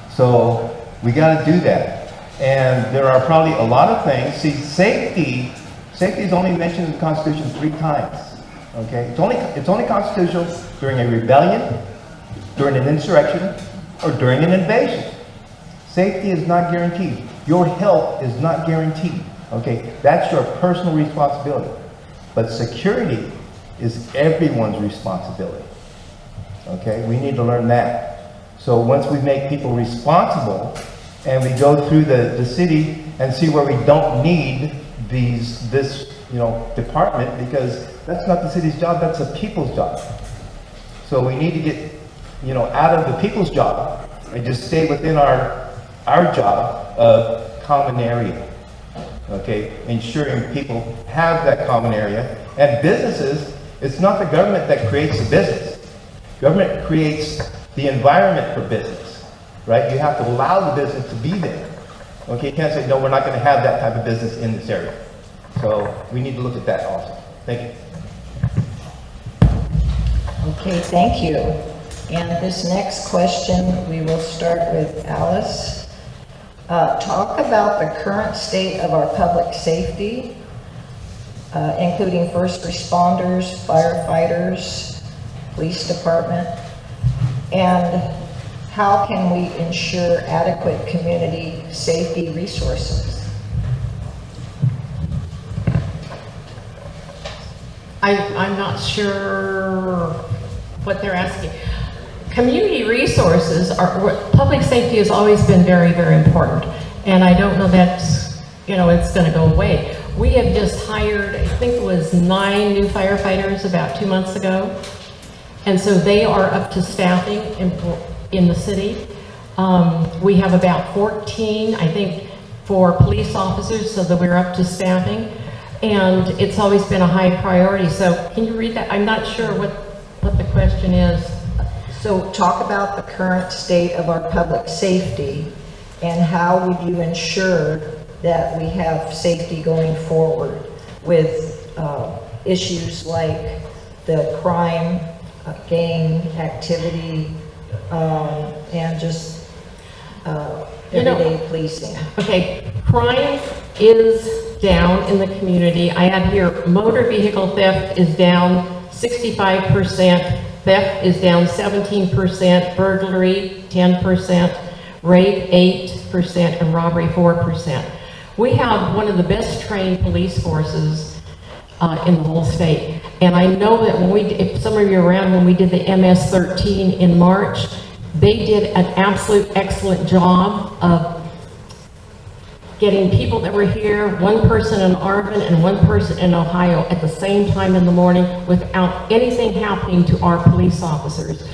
So we got to do that. And there are probably a lot of things. See, safety is only mentioned in the Constitution 3 times. Okay, it's only constitutional during a rebellion, during an insurrection, or during an invasion. Safety is not guaranteed. Your health is not guaranteed. Okay, that's your personal responsibility. But security is everyone's responsibility. Okay, we need to learn that. So once we make people responsible, and we go through the city and see where we don't need this department, because that's not the city's job, that's the people's job. So we need to get out of the people's job and just stay within our job of common area. Okay, ensuring people have that common area. And businesses, it's not the government that creates the business. Government creates the environment for business, right? You have to allow the business to be there. Okay, you can't say, no, we're not going to have that type of business in this area. So we need to look at that also. Thank you. Okay, thank you. And this next question, we will start with Alice. Talk about the current state of our public safety, including first responders, firefighters, police department, and how can we ensure adequate community safety resources? I'm not sure what they're asking. Community resources public safety has always been very, very important. And I don't know that's, it's going to go away. We have just hired, I think it was 9 new firefighters about 2 months ago. And so they are up to staffing in the city. We have about 14, I think, for police officers, so that we're up to staffing. And it's always been a high priority. So can you read that? I'm not sure what the question is. So talk about the current state of our public safety and how would you ensure that we have safety going forward with issues like the crime, gang activity, and just everyday policing. Okay, crime is down in the community. I have here motor vehicle theft is down 65%, theft is down 17%, burglary 10%, rape 8%, and robbery 4%. We have one of the best trained police forces in the whole state. And I know that if some of you are around when we did the MS-13 in March, they did an absolute excellent job of getting people that were here, one person in Arvin and one person in Ohio at the same time in the morning without anything happening to our police officers.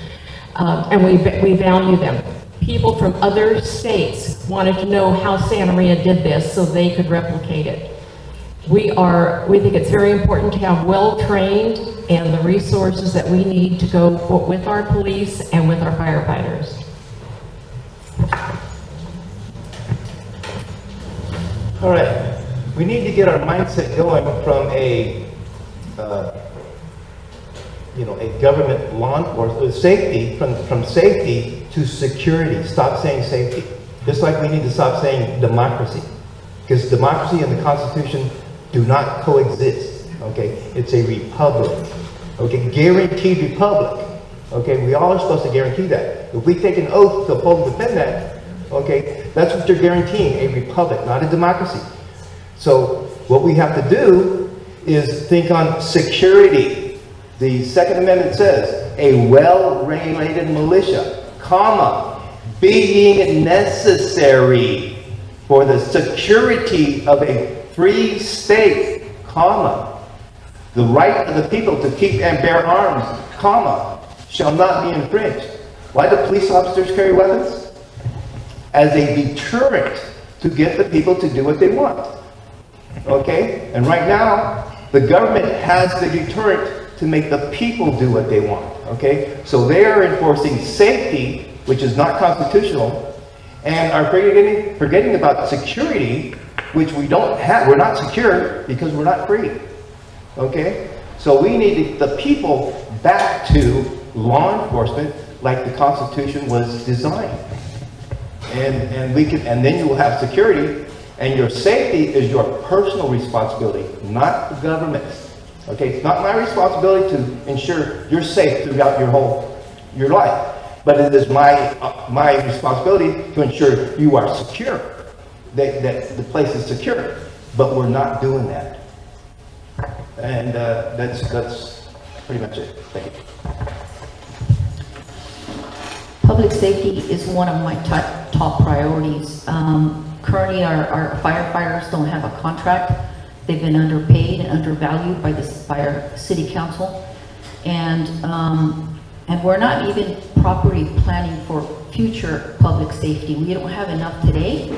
And we value them. People from other states wanted to know how Santa Maria did this so they could replicate it. We think it's very important to have well-trained and the resources that we need to go with our police and with our firefighters. All right, we need to get our mindset going from a government law enforcement safety, from safety to security. Stop saying safety. Just like we need to stop saying democracy, because democracy and the Constitution do not coexist. Okay, it's a republic. Okay, guaranteed republic. Okay, we all are supposed to guarantee that. If we take an oath to uphold and defend that, okay, that's what you're guaranteeing, a republic, not a democracy. So what we have to do is think on security. The Second Amendment says, a well-regulated militia, comma, being necessary for the security of a free state, comma, the right of the people to keep and bear arms, comma, shall not be infringed. Why do police officers carry weapons? As a deterrent to get the people to do what they want. Okay? And right now, the government has the deterrent to make the people do what they want. Okay? So they are enforcing safety, which is not constitutional, and are forgetting about security, which we don't have. We're not secure because we're not free. Okay? So we need the people back to law enforcement like the Constitution was designed. And then you will have security, and your safety is your personal responsibility, not the government's. Okay? It's not my responsibility to ensure you're safe throughout your life. But it is my responsibility to ensure you are secure, that the place is secure. But we're not doing that. And that's pretty much it. Thank you. Public safety is one of my top priorities. Currently, our firefighters don't have a contract. They've been underpaid and undervalued by our city council. And we're not even properly planning for future public safety. We don't have enough today,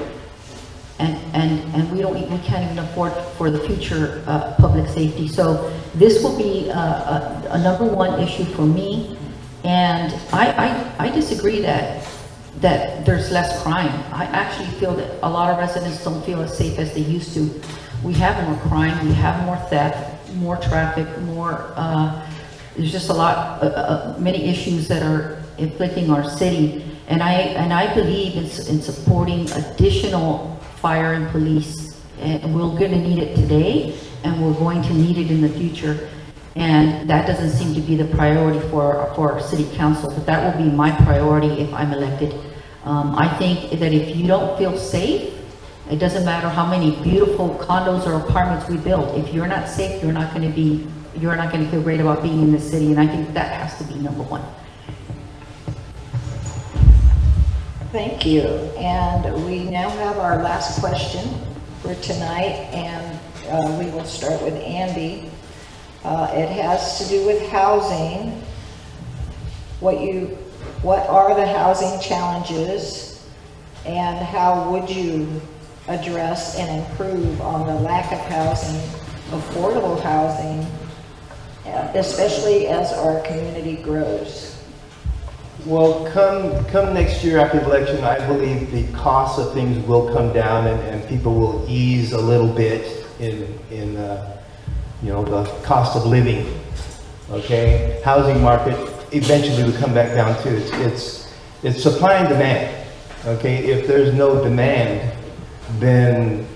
and we can't even afford for the future public safety. So this will be a number one issue for me. And I disagree that there's less crime. I actually feel that a lot of residents don't feel as safe as they used to. We have more crime, we have more theft, more traffic, there's just a lot, many issues that are inflicting our city. And I believe in supporting additional fire and police. And we're going to need it today, and we're going to need it in the future. And that doesn't seem to be the priority for our city council, but that will be my priority if I'm elected. I think that if you don't feel safe, it doesn't matter how many beautiful condos or apartments we build. If you're not safe, you're not going to feel great about being in the city. And I think that has to be number one. Thank you. And we now have our last question for tonight, and we will start with Andy. It has to do with housing. What are the housing challenges, and how would you address and improve on the lack of housing, affordable housing, especially as our community grows? Well, come next year after the election, I believe the cost of things will come down, and people will ease a little bit in the cost of living. Okay, housing market eventually will come back down too. It's supply and demand. Okay, if there's no demand, then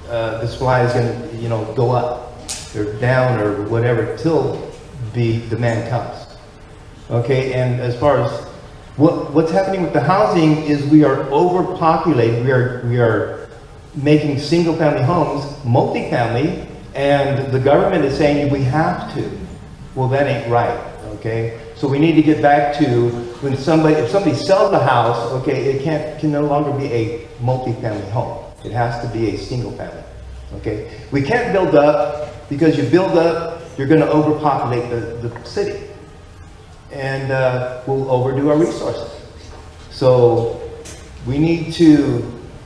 the supply is going to go up or down or whatever till the demand comes. Okay, and as far as what's happening with the housing is we are overpopulated. We are making single-family homes multifamily, and the government is saying we have to. Well, that ain't right. Okay, so we need to get back to if somebody sells a house, okay, it can no longer be a multifamily home. It has to be a single family. Okay, we can't build up, because you build up, you're going to overpopulate the city, and we'll overdo our resources. So we need to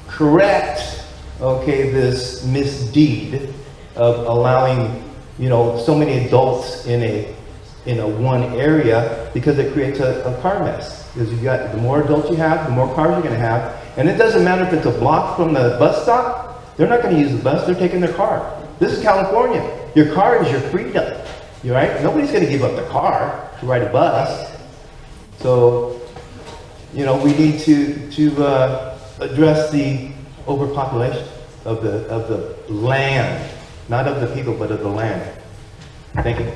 correct, okay, this misdeed of allowing so many adults in a one area, because it creates a car mess. Because the more adults you have, the more cars you're going to have, and it doesn't matter if it's a block from the bus stop. They're not going to use the bus. They're taking their car. This is California. Your car is your freedom. You right? Nobody's going to give up the car to ride a bus. So, we need to address the overpopulation of the land, not of the people, but of the land. Thank you.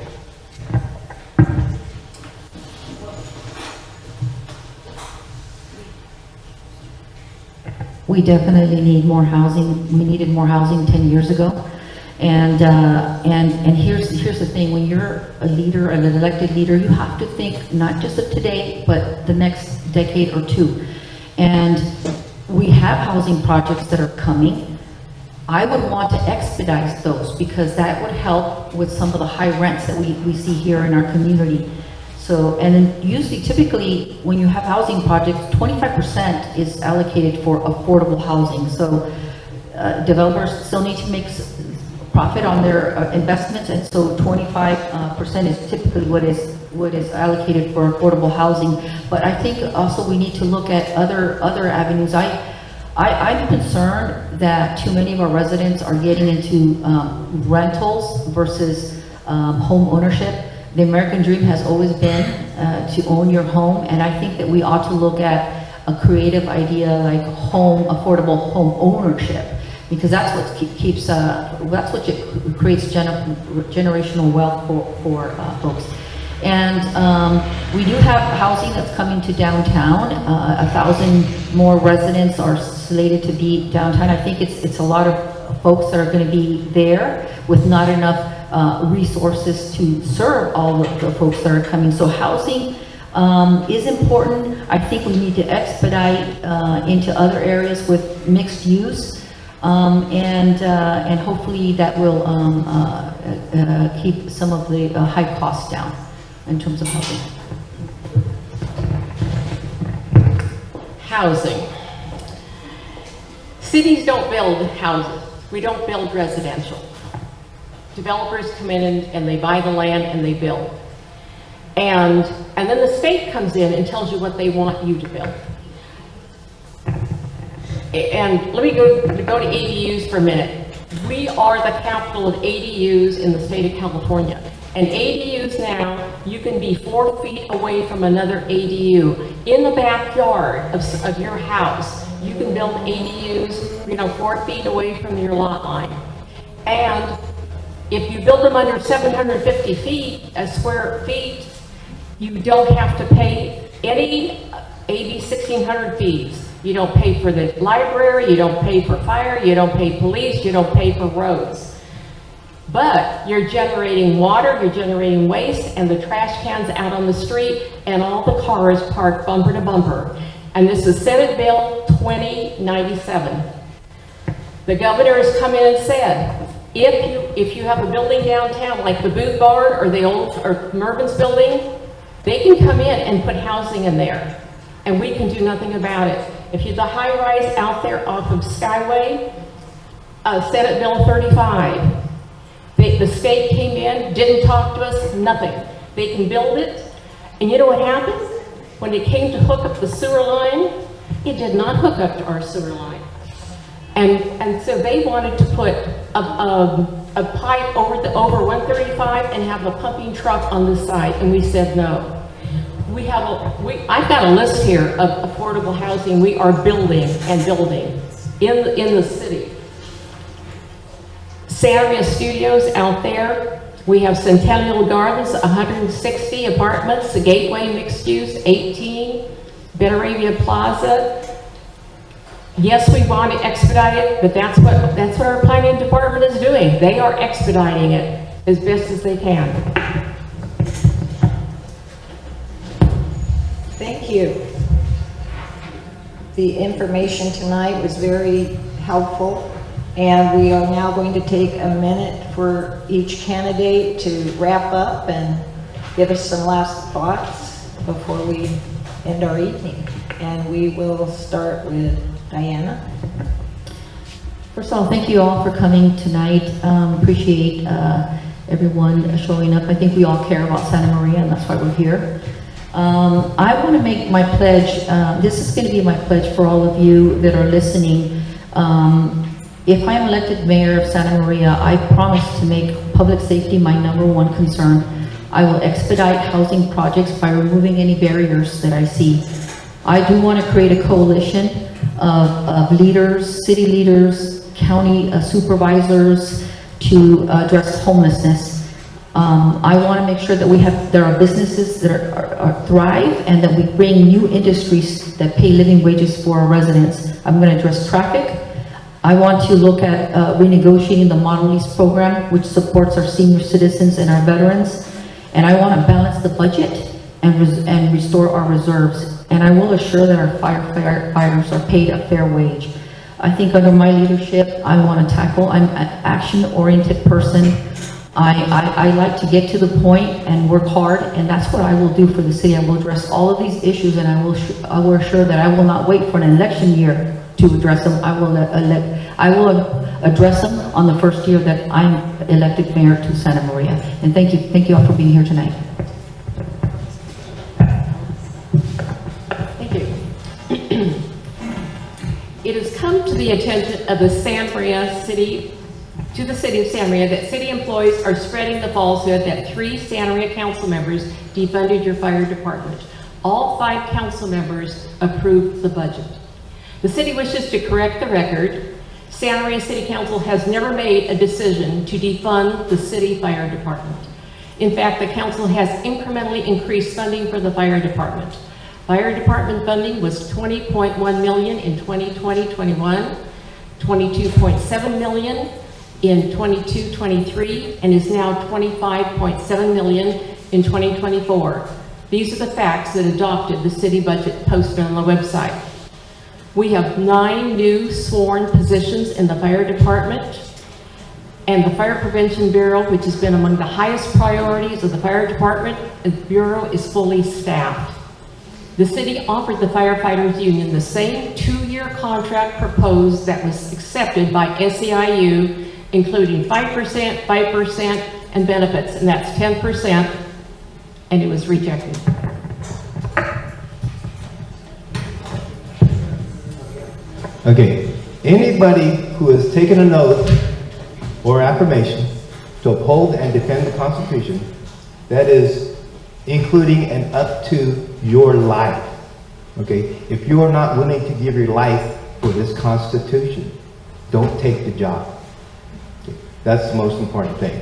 We definitely need more housing. We needed more housing 10 years ago. And here's the thing: when you're a leader, an elected leader, you have to think not just of today, but the next decade or two. And we have housing projects that are coming. I would want to expedite those, because that would help with some of the high rents that we see here in our community. So, and then usually, typically, when you have housing projects, 25% is allocated for affordable housing. So developers still need to make profit on their investments, and so 25% is typically what is allocated for affordable housing. But I think also we need to look at other avenues. I'm concerned that too many of our residents are getting into rentals versus home ownership. The American dream has always been to own your home, and I think that we ought to look at a creative idea like affordable home ownership, because that's what keeps, that's what creates generational wealth for folks. And we do have housing that's coming to downtown. 1,000 more residents are slated to be downtown. I think it's a lot of folks that are going to be there with not enough resources to serve all of the folks that are coming. So housing is important. I think we need to expedite into other areas with mixed use, and hopefully that will keep some of the high costs down in terms of housing. Housing. Cities don't build houses. We don't build residential. Developers come in and they buy the land and they build. And then the state comes in and tells you what they want you to build. And let me go to ADUs for a minute. We are the capital of ADUs in the state of California. And ADUs now, you can be 4 feet away from another ADU. In the backyard of your house, you can build ADUs, 4 feet away from your lot line. And if you build them under 750 square feet, you don't have to pay any AB 1600 fees. You don't pay for the library, you don't pay for fire, you don't pay police, you don't pay for roads. But you're generating water, you're generating waste, and the trash cans out on the street, and all the cars parked bumper to bumper. And this is Senate Bill 2097. The governor has come in and said, if you have a building downtown, like the Boot Barn or Mervin's building, they can come in and put housing in there, and we can do nothing about it. If you're the high rise out there off of Skyway, Senate Bill 35, the state came in, didn't talk to us, nothing. They can build it, and you know what happened? When it came to hook up the sewer line, it did not hook up to our sewer line. And so they wanted to put a pipe over 135 and have a pumping truck on the side, and we said no. I've got a list here of affordable housing we are building and building in the city. Santa Maria Studios out there. We have Centennial Gardens, 160 apartments, the Gateway Mixed Use, 18, Betaravia Plaza. Yes, we want to expedite it, but that's what our planning department is doing. They are expediting it as best as they can. Thank you. The information tonight was very helpful, and we are now going to take a minute for each candidate to wrap up and give us some last thoughts before we end our evening. And we will start with Diana. First of all, thank you all for coming tonight. Appreciate everyone showing up. I think we all care about Santa Maria, and that's why we're here. I want to make my pledge. This is going to be my pledge for all of you that are listening. If I am elected mayor of Santa Maria, I promise to make public safety my #1 concern. I will expedite housing projects by removing any barriers that I see. I do want to create a coalition of leaders, city leaders, county supervisors to address homelessness. I want to make sure that there are businesses that are thrive, and that we bring new industries that pay living wages for our residents. I'm going to address traffic. I want to look at renegotiating the model lease program, which supports our senior citizens and our veterans. And I want to balance the budget and restore our reserves. And I will assure that our firefighters are paid a fair wage. I think under my leadership, I'm an action-oriented person. I like to get to the point and work hard, and that's what I will do for the city. I will address all of these issues, and I will assure that I will not wait for an election year to address them. I will address them on the first year that I'm elected mayor to Santa Maria. And thank you all for being here tonight. Thank you. It is It's come to the attention of the Santa Maria City, to the city of Santa Maria, that city employees are spreading the falsehood that 3 Santa Maria council members defunded your fire department. All 5 council members approved the budget. The city wishes to correct the record. Santa Maria City Council has never made a decision to defund the city fire department. In fact, the council has incrementally increased funding for the fire department. Fire department funding was $20.1 million in 2020-21, $22.7 million in 22-23, and is now $25.7 million in 2024. These are the facts that adopted the city budget posted on the website. We have 9 new sworn positions in the fire department, and the Fire Prevention Bureau, which has been among the highest priorities of the fire department, the bureau is fully staffed. The city offered the firefighters union the same 2-year contract proposed that was accepted by SEIU, including 5%, and benefits, and that's 10%, and it was rejected. Okay, anybody who has taken an oath or affirmation to uphold and defend the Constitution, that is including and up to your life, okay? If you are not willing to give your life for this Constitution, don't take the job. Okay? That's the most important thing,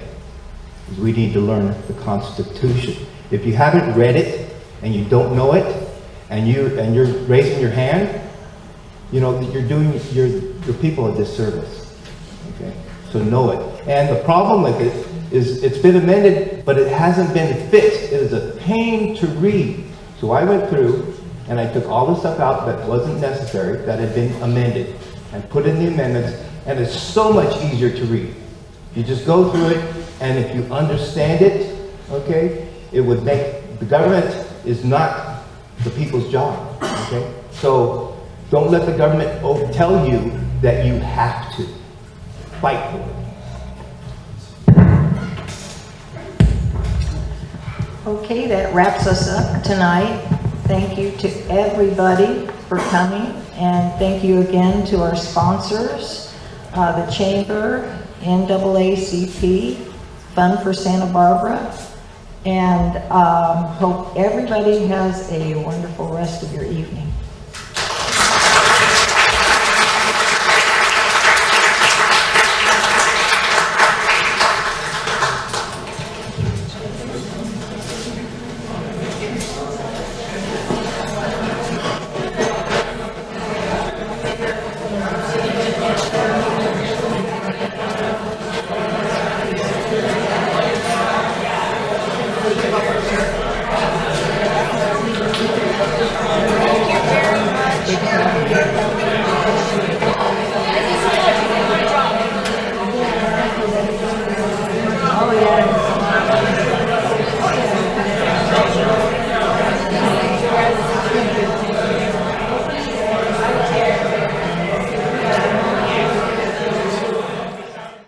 is we need to learn the Constitution. If you haven't read it and you don't know it, and you're raising your hand, you know that you're doing your people a disservice. Okay, so know it. And the problem with it is it's been amended, but it hasn't been fixed. It is a pain to read. So I went through and I took all the stuff out that wasn't necessary, that had been amended, and put in the amendments, and it's so much easier to read. You just go through it, and if you understand it, okay, it would make, the government is not the people's job, okay? So don't let the government tell you that you have to. Fight for it. Okay, that wraps us up tonight. Thank you to everybody for coming, and thank you again to our sponsors, the Chamber, NAACP, Fund for Santa Barbara, and hope everybody has a wonderful rest of your evening.